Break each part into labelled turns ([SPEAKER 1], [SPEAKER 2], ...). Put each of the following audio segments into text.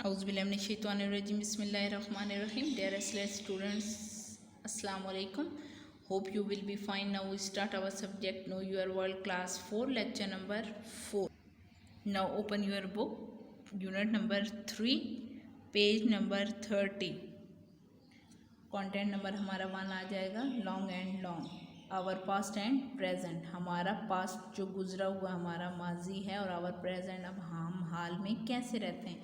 [SPEAKER 1] Auzubillahiminash-shaytanir-rajim. Bismillahir-rahmanir-rahim. Dear students, Assalamu alaikum. Hope you will be fine. Now we start our subject Know Your World Class 4, lecture number 4. Now open your book, unit number 3, page number 30. Content number हमारा 1 आ जाएगा, long and long. Our past and present. हमारा past जो गुजरा हुआ हमारा माजी है और आवर प्रेजेंट अब हम हाल में कैसे रहते हैं.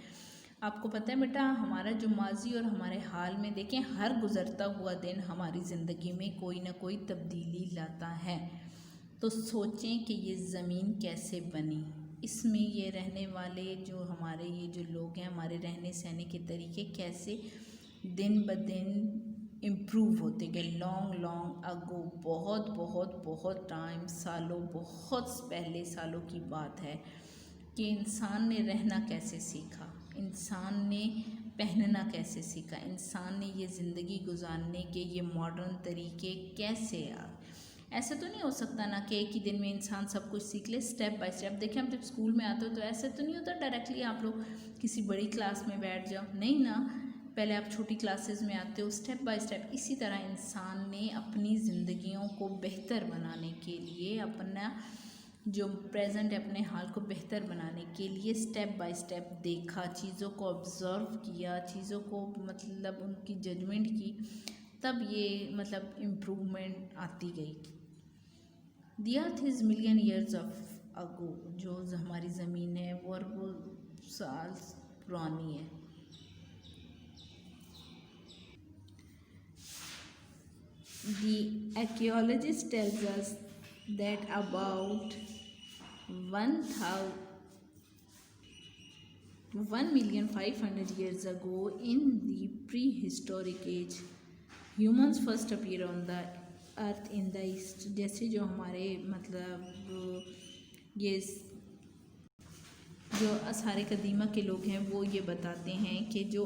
[SPEAKER 1] आपको पता है बेटा, हमारा जो माजी और हमारे हाल में देखें, हर गुजरता हुआ दिन हमारी ज़िंदगी में कोई ना कोई तब्दीली लाता है. तो सोचें कि ये ज़मीन कैसे बनी, इसमें ये रहने वाले जो हमारे ये जो लोग हैं, हमारे रहने सहने के तरीके कैसे दिन ब दिन इम्प्रूव होते गए. लॉन्ग अगो, बहुत बहुत बहुत टाइम, सालों, बहुत पहले सालों की बात है कि इंसान ने रहना कैसे सीखा, इंसान ने पहनना कैसे सीखा, इंसान ने ये ज़िंदगी गुजारने के ये मॉडर्न तरीके कैसे आए. ऐसा तो नहीं हो सकता ना कि एक ही दिन में इंसान सब कुछ सीख ले. Step by step. देखिए, हम जब स्कूल में आते हो तो ऐसा तो नहीं होता डायरेक्टली आप लोग किसी बड़ी क्लास में बैठ जाओ, नहीं ना. पहले आप छोटी क्लासेस में आते हो, स्टेप बाय स्टेप. इसी तरह इंसान ने अपनी ज़िंदगियों को बेहतर बनाने के लिए, अपना जो प्रेजेंट है अपने हाल को बेहतर बनाने के लिए स्टेप बाय स्टेप देखा, चीज़ों को ऑब्ज़र्व किया, चीज़ों को मतलब उनकी जजमेंट की, तब ये मतलब इम्प्रूवमेंट आती गई. The earth is million years of ago. जो हमारी ज़मीन है वो अरबों साल पुरानी है. The archaeologist tells us that about 1,500,000 years ago, in the prehistoric age, humans first appear on the earth in the east. जैसे जो हमारे मतलब ये जो आसार कदीमा के लोग हैं वो ये बताते हैं कि जो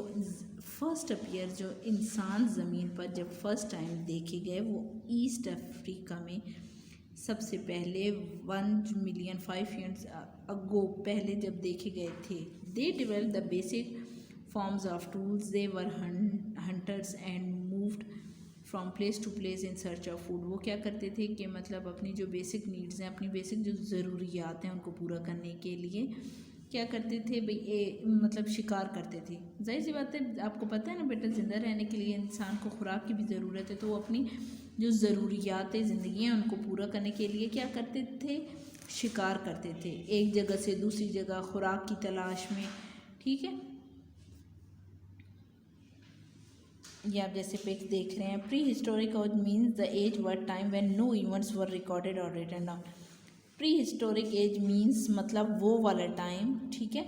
[SPEAKER 1] फर्स्ट अपीयर जो इंसान ज़मीन पर जब फर्स्ट टाइम देखे गए वो ईस्ट अफ्रीका में सबसे पहले 1,500,000 years अगो पहले जब देखे गए थे. They develop the basic forms of tools. They were hunters and moved from place to place in search of food. वो क्या करते थे कि मतलब अपनी जो बेसिक नीड्स हैं, अपनी बेसिक जो ज़रूरियात हैं उनको पूरा करने के लिए क्या करते थे भाई, मतलब शिकार करते थे. जाहिर सी बात है, आपको पता है ना बेटा, ज़िंदा रहने के लिए इंसान को खुराक की भी ज़रूरत है. तो वो अपनी जो ज़रूरियात ज़िंदगी हैं उनको पूरा करने के लिए क्या करते थे, शिकार करते थे, एक जगह से दूसरी जगह खुराक की तलाश में. ठीक है, ये आप जैसे पेज देख रहे हैं. Prehistoric age means the age were time when no events were recorded और written down. Prehistoric age means मतलब वो वाला टाइम, ठीक है,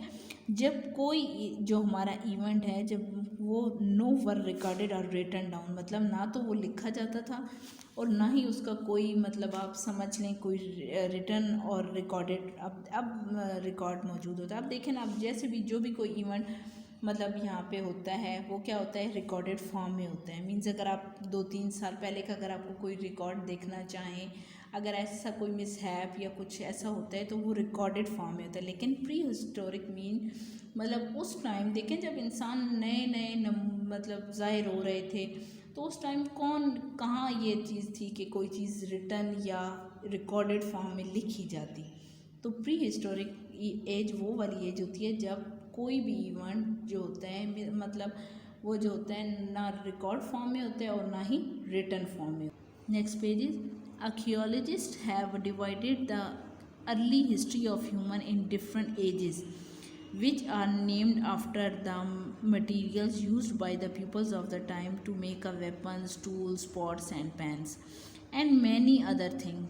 [SPEAKER 1] जब कोई जो हमारा इवेंट है जब वो नो वर रिकॉर्डेड और रिटन डाउन, मतलब ना तो वो लिखा जाता था और ना ही उसका कोई मतलब आप समझ लें कोई रिटन और रिकॉर्डेड अब रिकॉर्ड मौजूद होता है. अब देखें ना, अब जैसे भी जो भी कोई इवेंट मतलब यहाँ पे होता है वो क्या होता है, रिकॉर्डेड फॉर्म में होता है. मीन्स अगर आप 2-3 साल पहले का अगर आपको कोई रिकॉर्ड देखना चाहें, अगर ऐसा कोई मिसहैप या कुछ ऐसा होता है तो वो रिकॉर्डेड फॉर्म में होता है. लेकिन प्री हिस्टोरिक मीन मतलब उस टाइम देखें जब इंसान नए नए मतलब ज़ाहिर हो रहे थे, तो उस टाइम कौन कहाँ ये चीज़ थी कि कोई चीज़ रिटन या रिकॉर्डेड फॉर्म में लिखी जाती. तो प्री हिस्टोरिक एज वो वाली एज होती है जब कोई भी इवेंट जो होता है मतलब वो जो होता है ना रिकॉर्ड फॉर्म में होता है और ना ही रिटन फॉर्म में. Next page is archaeologists have divided the early history of human in different ages, which are named after the materials used by the peoples of the time to make a weapons, tools, pots and pans, and many other things.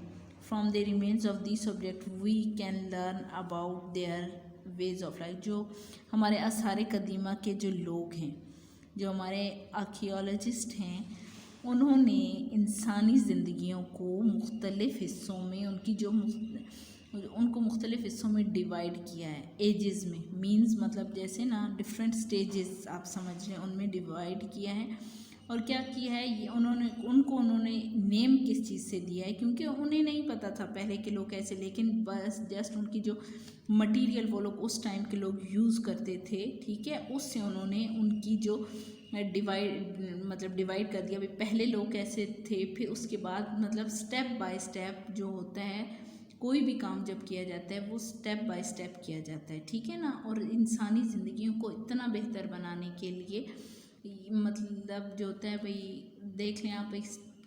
[SPEAKER 1] From the remains of these objects we can learn about their ways of life. जो हमारे आसार कदीमा के जो लोग हैं, जो हमारे आर्कियोलॉजिस्ट हैं, उन्होंने इंसानी ज़िंदगियों को मुख्तलिफ़ हिस्सों में उनको मुख्तलिफ़ हिस्सों में डिवाइड किया है. एजेस में मींस मतलब जैसे ना डिफरेंट स्टेजेस आप समझ रहे हैं, उनमें डिवाइड किया है. और क्या किया है ये उन्होंने नेम किस चीज़ से दिया है, क्योंकि उन्हें नहीं पता था पहले के लोग कैसे, लेकिन बस जस्ट उनकी जो मटेरियल वो लोग उस टाइम के लोग यूज़ करते थे, ठीक है, उससे उन्होंने उनकी जो डिवाइड कर दिया। अभी पहले लोग कैसे थे, फिर उसके बाद मतलब स्टेप बाय स्टेप जो होता है, कोई भी काम जब किया जाता है वो स्टेप बाय स्टेप किया जाता है, ठीक है ना। और इंसानी ज़िंदगियों को इतना बेहतर बनाने के लिए मतलब जो होता है भाई, देख लें आप,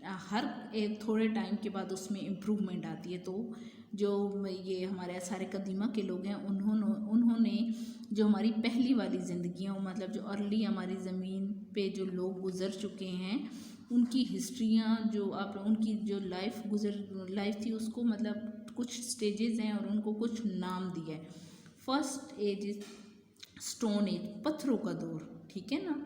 [SPEAKER 1] हर एक थोड़े टाइम के बाद उसमें इम्प्रूवमेंट आती है। तो जो ये हमारे सारे कदीमा के लोग हैं, उन्होंने जो हमारी पहली वाली ज़िंदगियाँ, मतलब जो अर्ली हमारी ज़मीन पे जो लोग गुज़र चुके हैं, उनकी हिस्ट्रियाँ जो आप उनकी जो लाइफ थी उसको मतलब कुछ स्टेजेस हैं और उनको कुछ नाम दिया है। First age is stone age, पत्थरों का दौर, ठीक है ना।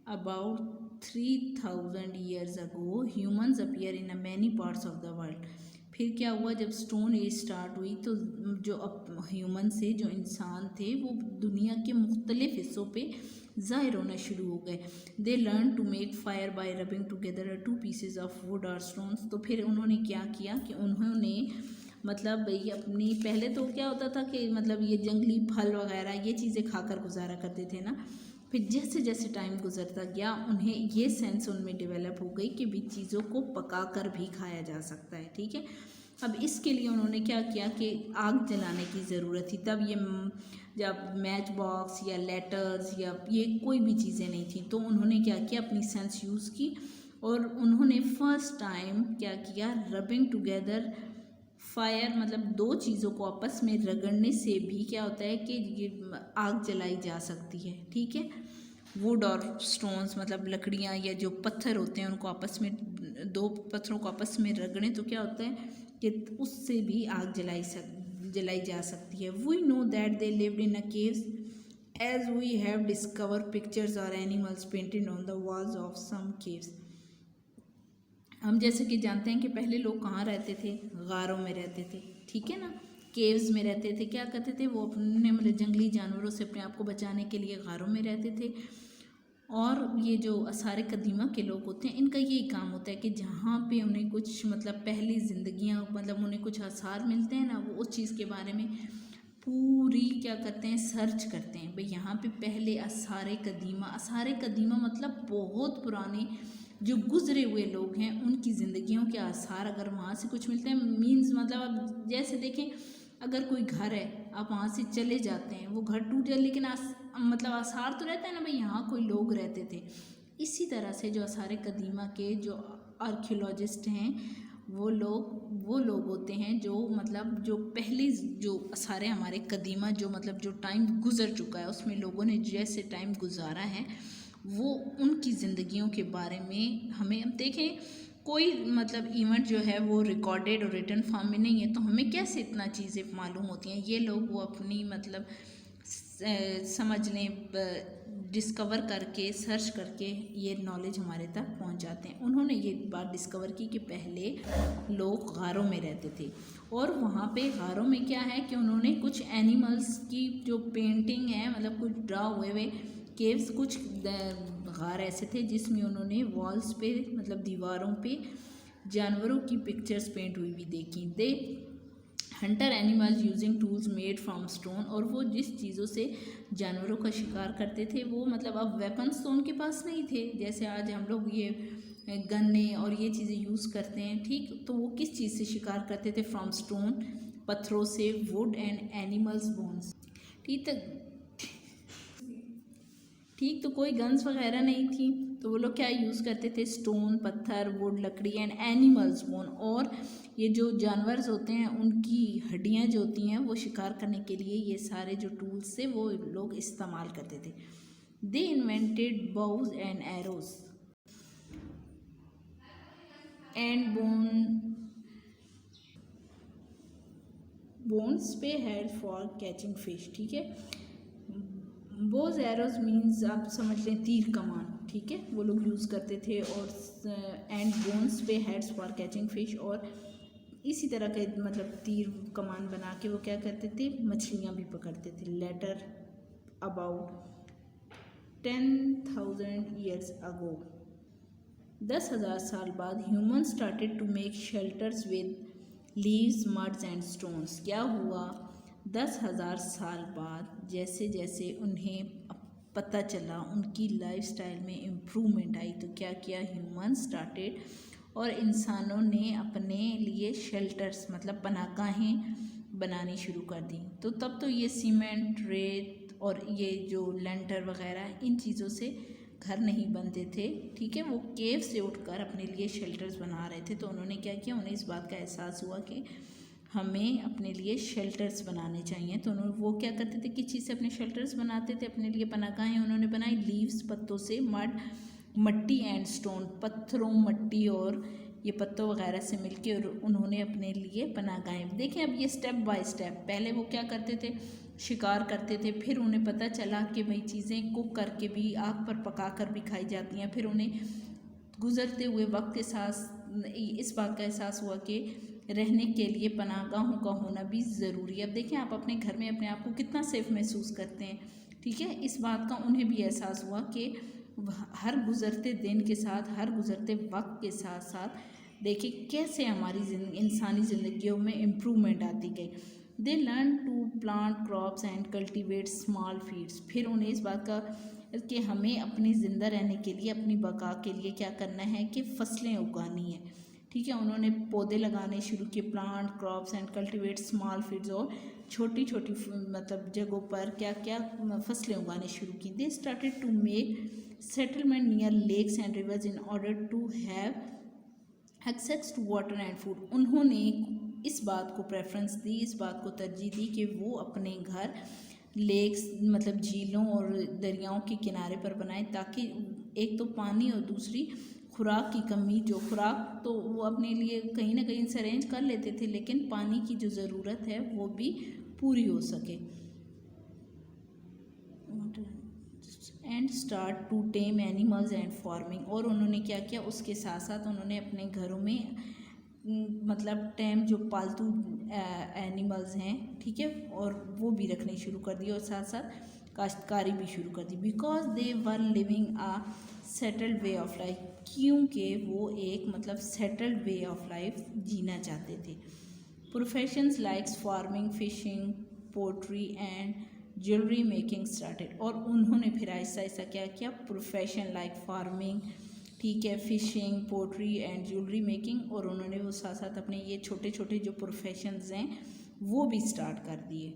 [SPEAKER 1] About 3000 years ago humans appear in a many parts of the world। फिर क्या हुआ, जब स्टोन एज स्टार्ट हुई तो जो ह्यूमन से जो इंसान थे वो दुनिया के मुख्तलिफ हिस्सों पे ज़ाहिर होना शुरू हो गए। They learn to make fire by rubbing together 2 pieces of wood और स्टोन्स। तो फिर उन्होंने क्या किया कि उन्होंने मतलब भाई अपनी, पहले तो क्या होता था कि मतलब ये जंगली फल वगैरह ये चीज़ें खाकर गुजारा करते थे ना। फिर जैसे जैसे टाइम गुजरता गया उन्हें ये सेंस उनमें डेवलप हो गई कि भी चीज़ों को पका कर भी खाया जा सकता है, ठीक है। अब इसके लिए उन्होंने क्या किया कि आग जलाने की ज़रूरत थी। तब ये जब मैच बॉक्स या लेटर्स या ये कोई भी चीज़ें नहीं थी, तो उन्होंने क्या किया, अपनी सेंस यूज़ की और उन्होंने फर्स्ट टाइम क्या किया, रबिंग टुगेदर फायर, मतलब दो चीज़ों को आपस में रगड़ने से भी क्या होता है कि ये आग जलाई जा सकती है, ठीक है। वुड और स्टोन्स मतलब लकड़ियाँ या जो पत्थर होते हैं उनको आपस में, दो पत्थरों को आपस में रगड़ें तो क्या होता है कि उससे भी आग जलाई जा सकती है। We know that they lived in a caves as we have discover pictures और animals painted on the walls of some caves. हम जैसे कि जानते हैं कि पहले लोग कहाँ रहते थे, गारों में रहते थे, ठीक है ना, केव्स में रहते थे। क्या करते थे वो, अपने मतलब जंगली जानवरों से अपने आप को बचाने के लिए गारों में रहते थे। और ये जो सारे कदीमा के लोग होते हैं, इनका यही काम होता है कि जहाँ पे उन्हें कुछ मतलब पहली जिंदगियाँ, मतलब उन्हें कुछ आसार मिलते हैं ना, वो उस चीज़ के बारे में पूरी क्या करते हैं, सर्च करते हैं। भाई यहाँ पे पहले आसारे कदीमा मतलब बहुत पुराने जो गुजरे हुए लोग हैं उनकी ज़िंदगियों के आसार अगर वहाँ से कुछ मिलते हैं, मीन्स मतलब आप जैसे देखें, अगर कोई घर है, आप वहाँ से चले जाते हैं, वो घर टूट जाए लेकिन मतलब आसार तो रहता है ना, भाई यहाँ कोई लोग रहते थे। इसी तरह से जो आसार कदीमा के जो आर्कियोलॉजिस्ट हैं, वो लोग होते हैं जो मतलब जो पहले जो आसार हमारे कदीमा जो मतलब जो टाइम गुजर चुका है उसमें लोगों ने जैसे टाइम गुजारा है, वो उनकी ज़िंदगियों के बारे में हमें, अब देखें कोई मतलब इवेंट जो है वो रिकॉर्डेड और रिटन फॉर्म में नहीं है, तो हमें कैसे इतना चीज़ें मालूम होती हैं। ये लोग वो अपनी मतलब समझ लें, डिस्कवर करके सर्च करके ये नॉलेज हमारे तक पहुंच जाते हैं। उन्होंने ये बात डिस्कवर की कि पहले लोग गारों में रहते थे और वहाँ पे गारों में क्या है कि उन्होंने कुछ एनिमल्स की जो पेंटिंग है, मतलब कुछ ड्रा हुए केव्स, कुछ गार ऐसे थे जिसमें उन्होंने वॉल्स पे मतलब दीवारों पे जानवरों की पिक्चर्स पेंट हुई भी देखी। They hunter animals using tools made from stone, और वो जिस चीज़ों से जानवरों का शिकार करते थे वो मतलब अब वेपन्स तो उनके पास नहीं थे, जैसे आज हम लोग ये गन्ने और ये चीज़ें यूज़ करते हैं, ठीक। तो वो किस चीज़ से शिकार करते थे, फ्रॉम स्टोन, पत्थरों से, वुड एंड एनिमल्स बोन्स, ठीक। तो कोई गन्स वगैरह नहीं थी, तो वो लोग क्या यूज़ करते थे, स्टोन, पत्थर, वुड, लकड़ी एंड एनिमल्स बोन, और ये जो जानवर होते हैं उनकी हड्डियाँ जो होती हैं वो शिकार करने के लिए ये सारे जो टूल्स थे वो लोग इस्तेमाल करते थे। They invented bows and arrows and bones पे हेड फॉर कैचिंग फिश, ठीक है। बोज एरोज मीन्स आप समझ लें तीर कमान, ठीक है, वो लोग यूज़ करते थे। और एंड बोन्स पे हेड्स फॉर कैचिंग फिश, और इसी तरह के मतलब तीर कमान बना के वो क्या करते थे, मछलियाँ भी पकड़ते थे। लेटर अबाउट 10,000 years ago, 10,000 साल बाद, human started to make shelters with leaves, muds and stones. क्या हुआ, 10,000 साल बाद जैसे जैसे उन्हें पता चला, उनकी लाइफस्टाइल में इम्प्रूवमेंट आई, तो क्या किया, ह्यूमन स्टार्टेड, और इंसानों ने अपने लिए शेल्टर्स मतलब पनाहगाहें बनानी शुरू कर दी। तो तब तो ये सीमेंट, रेत और ये जो लेंटर वगैरह इन चीज़ों से घर नहीं बनते थे, ठीक है। वो केव से उठकर अपने लिए शेल्टर्स बना रहे थे। तो उन्होंने क्या किया, उन्हें इस बात का एहसास हुआ कि हमें अपने लिए शेल्टर्स बनाने चाहिए। तो उन्होंने वो क्या करते थे, किस चीज़ से अपने शेल्टर्स बनाते थे, अपने लिए पनाहगाहें उन्होंने बनाई लीव्स, पत्तों से, मट्टी एंड स्टोन, पत्थरों, मट्टी और ये पत्तों वगैरह से मिलके और उन्होंने अपने लिए पनाहगाहें। देखें अब ये स्टेप बाय स्टेप, पहले वो क्या करते थे, शिकार करते थे, फिर उन्हें पता चला कि भाई चीज़ें कुक करके भी, आग पर पका कर भी खाई जाती हैं। फिर उन्हें गुजरते हुए वक्त के साथ इस बात का एहसास हुआ कि रहने के लिए पनाहगाहों का होना भी ज़रूरी है। अब देखें आप अपने घर में अपने आप को कितना सेफ महसूस करते हैं, ठीक है। इस बात का उन्हें भी एहसास हुआ कि हर गुज़रते दिन के साथ, हर गुज़रते वक्त के साथ साथ देखिए कैसे हमारी इंसानी ज़िंदगियों में इम्प्रूवमेंट आती गई। They learn to plant crops and cultivate small fields. फिर उन्हें इस बात का कि हमें अपनी ज़िंदा रहने के लिए, अपनी बका के लिए क्या करना है कि फसलें उगानी है, ठीक है। उन्होंने पौधे लगाने शुरू किए, plant crops and cultivate small fields, और छोटी छोटी मतलब जगहों पर क्या क्या फसलें उगाने शुरू की। They started to make settlement near lakes and rivers in order to have access to water and food. उन्होंने इस बात को प्रेफरेंस दी, इस बात को तरजीह दी कि वो अपने घर लेक्स मतलब झीलों और दरियाओं के किनारे पर बनाएं, ताकि एक तो पानी और दूसरी खुराक की कमी, जो खुराक तो वो अपने लिए कहीं ना कहीं से अरेंज कर लेते थे, लेकिन पानी की जो ज़रूरत है वो भी पूरी हो सके। And start to tame animals and farming. और उन्होंने क्या किया, उसके साथ साथ उन्होंने अपने घरों में मतलब टेम जो पालतू एनिमल्स हैं, ठीक है, और वो भी रखने शुरू कर दिए, और साथ साथ काश्तकारी भी शुरू कर दी। Because they were living a settled way of life, क्योंकि वो एक मतलब सेटल्ड वे ऑफ लाइफ जीना चाहते थे। Professions likes farming, fishing, pottery and jewellery making started. और उन्होंने फिर ऐसा ऐसा क्या किया, प्रोफेशन लाइक फार्मिंग, ठीक है, fishing, pottery and jewellery making, और उन्होंने वो साथ साथ अपने ये छोटे छोटे जो प्रोफेशंस हैं वो भी स्टार्ट कर दिए।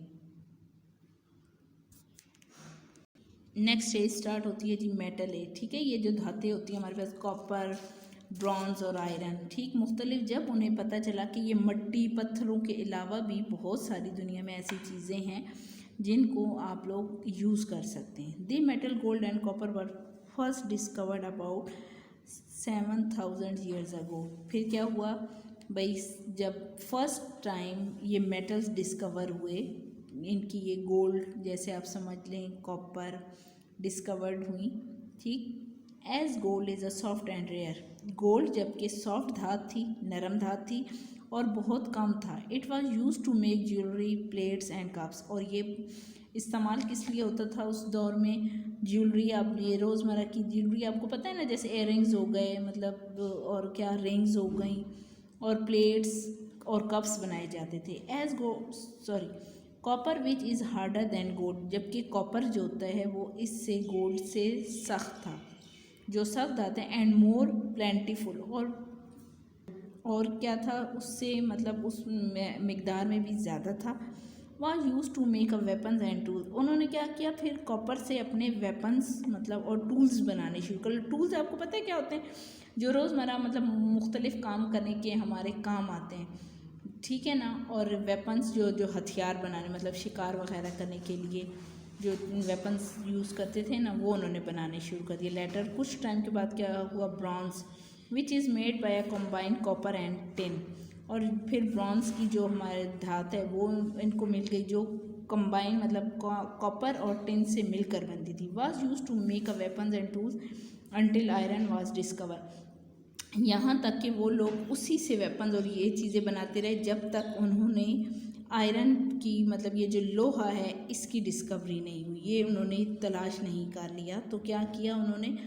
[SPEAKER 1] नेक्स्ट एज स्टार्ट होती है जी मेटल एज, ठीक है। ये जो धातें होती हैं हमारे पास, कॉपर, ब्रॉन्ज और आयरन, ठीक, मुख्तलिफ। जब उन्हें पता चला कि ये मट्टी पत्थरों के अलावा भी बहुत सारी दुनिया में ऐसी चीज़ें हैं जिनको आप लोग यूज़ कर सकते हैं। The metal, gold and copper were first discovered about 7,000 years ago. फिर क्या हुआ भाई, जब फर्स्ट टाइम ये मेटल्स डिस्कवर हुए, इनकी ये गोल्ड जैसे आप समझ लें, कॉपर डिस्कवर्ड हुई, ठीक। As gold is a soft and rare, gold जबकि सॉफ्ट धात थी, नरम धात थी और बहुत कम था। It was use to make jewellery, plates and cups. और ये इस्तेमाल किस लिए होता था उस दौर में, ज्वेलरी, आप ये रोज़मर्रा की ज्वेलरी आपको पता है ना, जैसे इयररिंग्स हो गए मतलब, और क्या रिंग्स हो गई, और प्लेट्स और कप्स बनाए जाते थे। Copper which is harder than gold, जबकि कॉपर जो होता है वो इससे गोल्ड से सख्त था, जो सख्त धातें, एंड मोर प्लेंटीफुल, और क्या था उससे मतलब उस मिकदार में भी ज़्यादा था। Was use to make a weapons and tools. उन्होंने क्या किया, फिर कॉपर से अपने वेपन्स मतलब और टूल्स बनाने शुरू कर। टूल्स आपको पता है क्या होते हैं, जो रोज़मर्रा मतलब मुख्तलिफ काम करने के हमारे काम आते हैं, ठीक है ना। और वेपन्स जो हथियार बनाने मतलब शिकार वगैरह करने के लिए जो वेपन्स यूज़ करते थे ना, वो उन्होंने बनाने शुरू कर दिए। लेटर कुछ टाइम के बाद क्या हुआ, bronze which is made by a combined copper and tin. और फिर ब्रॉन्ज की जो हमारे धात है वो इनको मिल गई, जो कंबाइन मतलब कॉपर और टिन से मिलकर बनती थी। Was use to make a weapons and tools until iron was discover. यहाँ तक कि वो लोग उसी से वेपन्स और ये चीज़ें बनाते रहे जब तक उन्होंने आयरन की मतलब ये जो लोहा है इसकी डिस्कवरी नहीं हुई, ये उन्होंने तलाश नहीं कर लिया। तो क्या किया उन्होंने,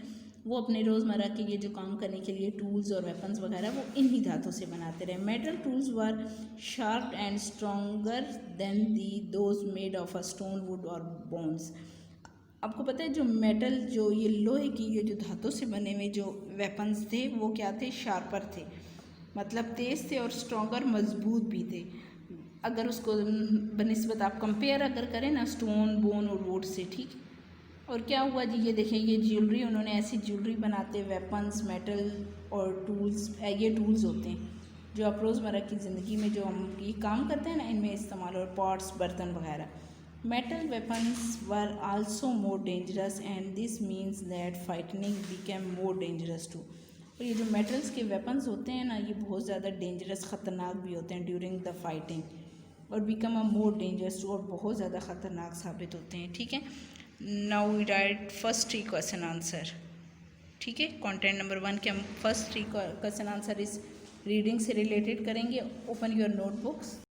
[SPEAKER 1] वो अपने रोज़मर्रा के ये जो काम करने के लिए टूल्स और वेपन्स वगैरह वो इन्हीं धातु से बनाते रहे। Metal tools were sharp and stronger than the those made of a stone would और बोन्स। आपको पता है जो मेटल जो ये लोहे की ये जो धातु से बने हुए जो वेपन्स थे वो क्या थे, शार्पर थे, मतलब तेज़ थे और स्ट्रॉन्गर मजबूत भी थे। अगर उसको बनिस्बत आप कंपेयर अगर करें ना स्टोन बोन और वुड से, ठीक। और क्या हुआ जी, ये देखें ये ज्वेलरी, उन्होंने ऐसी ज्वेलरी बनाते, वेपन्स मेटल और टूल्स, ये टूल्स होते हैं जो आप रोज़मर्रा की ज़िंदगी में जो हम ये काम करते हैं ना इनमें इस्तेमाल, और पॉट्स बर्तन वगैरह। Metal weapons were also more dangerous and this means that fighting became more dangerous too. और ये जो मेटल्स के वेपन्स होते हैं ना ये बहुत ज़्यादा डेंजरस ख़तरनाक भी होते हैं ड्यूरिंग द फाइटिंग, और become a more dangerous too, और बहुत ज़्यादा ख़तरनाक साबित होते हैं, ठीक है। Now we write first 3 question answer, ठीक है। कंटेंट नंबर 1 के हम फर्स्ट 3 क्वेश्चन आंसर इस रीडिंग से रिलेटेड करेंगे। Open your notebooks.